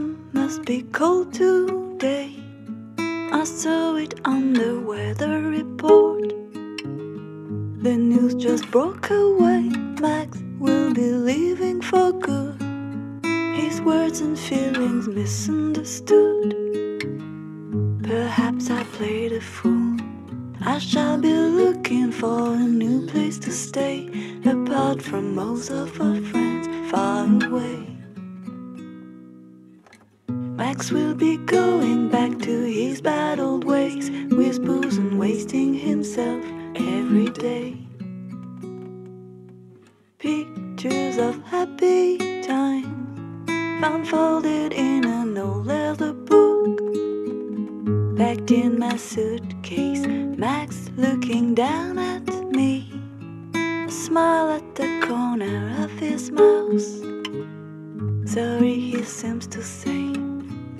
London must be cold today. I saw it on the weather report. The news just broke away. Max will be leaving for good. His words and feelings misunderstood. Perhaps I played a fool. I shall be looking for a new place to stay, apart from most of our friends, far away. Max will be going back to his bad old ways, with booze and wasting himself every day. Pictures of happy times found folded in an old leather book, packed in my suitcase. Max looking down at me, a smile at the corner of his mouth. Sorry, he seems to say,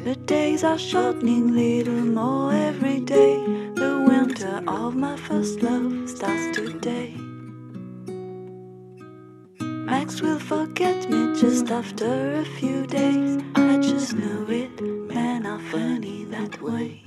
the days are shortening little more every day. The winter of my first love starts today. Max will forget me just after a few days. I just know it, men are funny that way.